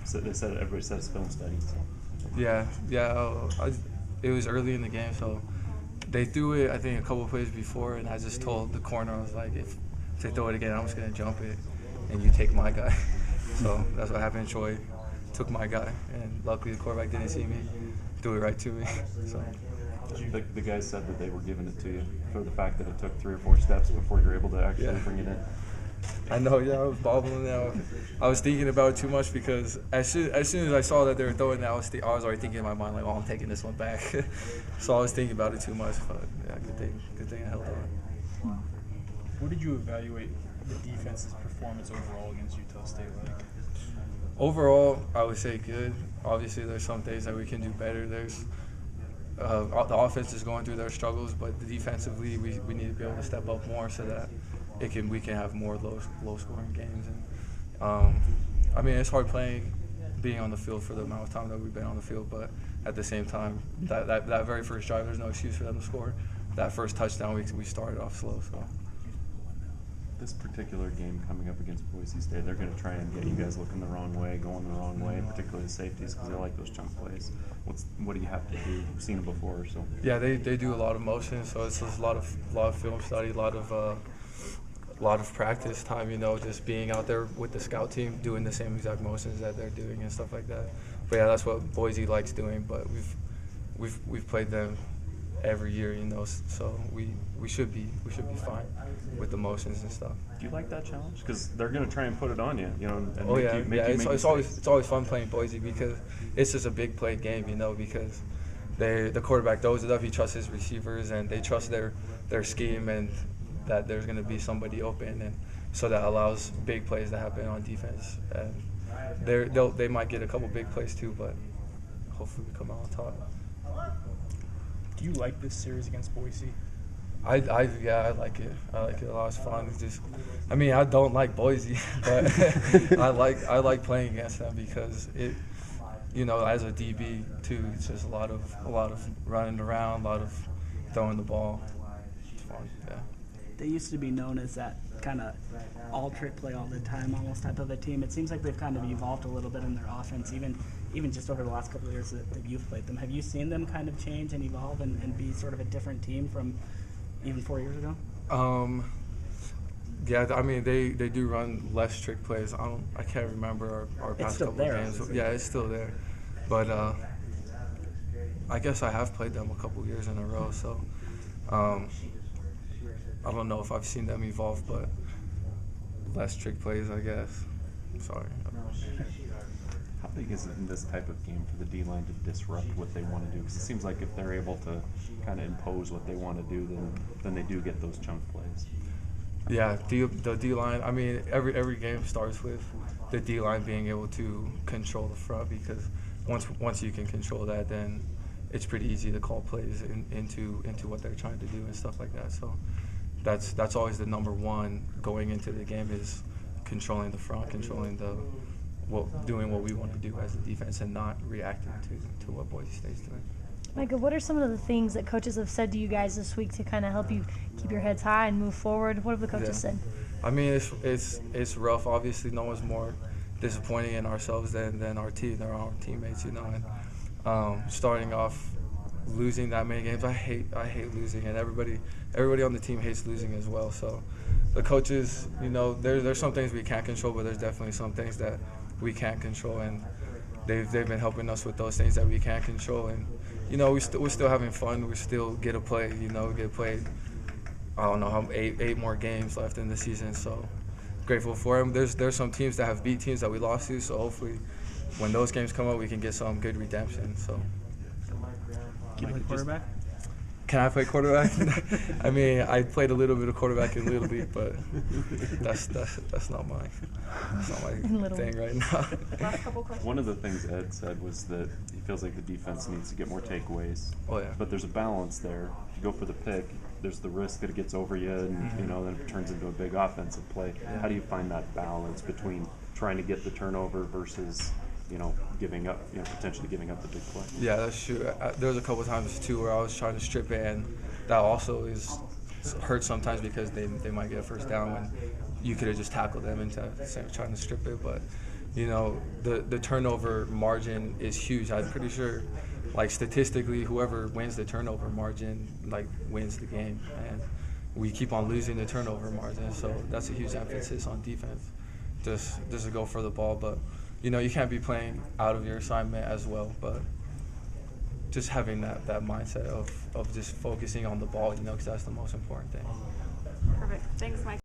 So everybody said it's film study. So. Yeah. It was early in the game, so they threw it, I think, a couple of plays before, and I just told the corner, I was like, if they throw it again, I'm just going to jump it, and you take my guy. So that's what happened. Troy took my guy, and luckily the quarterback didn't see me, threw it right to me. So. The guys said that they were giving it to you for the fact that it took 3 or 4 steps before you're able to actually bring it in. I know, I was bobbling now. I was thinking about it too much because as soon as I saw that they were throwing that, I was already thinking in my mind, like, oh, I'm taking this one back. So I was thinking about it too much, but yeah, good thing I held on. What did you evaluate the defense's performance overall against Utah State like? Overall, I would say good. Obviously, there's some things that we can do better. There's the offense is going through their struggles, but defensively, we need to be able to step up more so that we can have more low scoring games. And I mean, it's hard being on the field for the amount of time that we've been on the field, but at the same time, that very first drive, there's no excuse for them to score. That first touchdown, we started off slow. So. This particular game coming up against Boise State, they're going to try and get you guys looking the wrong way, going the wrong way, particularly the safeties because they like those chunk plays. What do you have to do? You've seen them before, so. Yeah, they do a lot of motion, so it's just a lot of film study, a lot of practice time. Just being out there with the scout team, doing the same exact motions that they're doing and stuff like that. But yeah, that's what Boise likes doing. But we've played them every year, so we should be fine with the motions and stuff. Do you like that challenge? Because they're going to try and put it on you, and it's always fun playing Boise because it's just a big play game, because the quarterback throws it up, he trusts his receivers, and they trust their scheme and that there's going to be somebody open, and so that allows big plays to happen on defense. And they might get a couple big plays too, but hopefully we come out on top. Do you like this series against Boise? I like it. I like it a lot. It's fun. I don't like Boise, but I like playing against them because it, as a DB too, it's just a lot of running around, a lot of throwing the ball. It's fun. Yeah. They used to be known as that kind of all trick play all the time almost type of a team. It seems like they've kind of evolved a little bit in their offense, even just over the last couple of years that you've played them. Have you seen them kind of change and evolve and be sort of a different team from even 4 years ago? Yeah, they do run less trick plays. I can't remember our past couple of games. Yeah, it's still there, but I guess I have played them a couple of years in a row, so I don't know if I've seen them evolve, but less trick plays, I guess. Sorry. How big is it in this type of game for the D-line to disrupt what they want to do? Because it seems like if they're able to kind of impose what they want to do, then they do get those chunk plays. Yeah, the D-line, every game starts with the D-line being able to control the front, because once you can control that, then it's pretty easy to call plays into what they're trying to do and stuff like that. So that's always the number one going into the game, is controlling the front, doing what we want to do as a defense and not reacting to what Boise State's doing. Micah, what are some of the things that coaches have said to you guys this week to kind of help you keep your heads high and move forward? What have the coaches said? It's rough. Obviously, no one's more disappointing in ourselves than our team. They're our teammates, And starting off losing that many games, I hate losing, and everybody on the team hates losing as well. So the coaches, there's some things we can't control, but there's definitely some things that we can't control, and they've been helping us with those things that we can't control. And we're still having fun. We still get to play. Get played. I don't know how 8 more games left in the season. So grateful for them. There's some teams that have beat teams that we lost to. So hopefully, when those games come up, we can get some good redemption. So. Can you play quarterback? Can I play quarterback? I played a little bit of quarterback in Little League, but that's not my thing right now. One of the things Ed said was that he feels like the defense needs to get more takeaways. Oh yeah. But there's a balance there. If you go for the pick, there's the risk that it gets over you, and then it turns into a big offensive play. Yeah. How do you find that balance between trying to get the turnover versus giving up, potentially giving up the big play? Yeah, that's true. There was a couple of times too where I was trying to strip it, and that also hurts sometimes because they might get a first down when you could have just tackled them into trying to strip it. But you know, the turnover margin is huge. I'm pretty sure, like, statistically, whoever wins the turnover margin, like, wins the game. And we keep on losing the turnover margin, so that's a huge emphasis on defense, just to go for the ball. But, you know, you can't be playing out of your assignment as well, but just having that mindset of just focusing on the ball, you know, because that's the most important thing. Perfect. Thanks, Mike.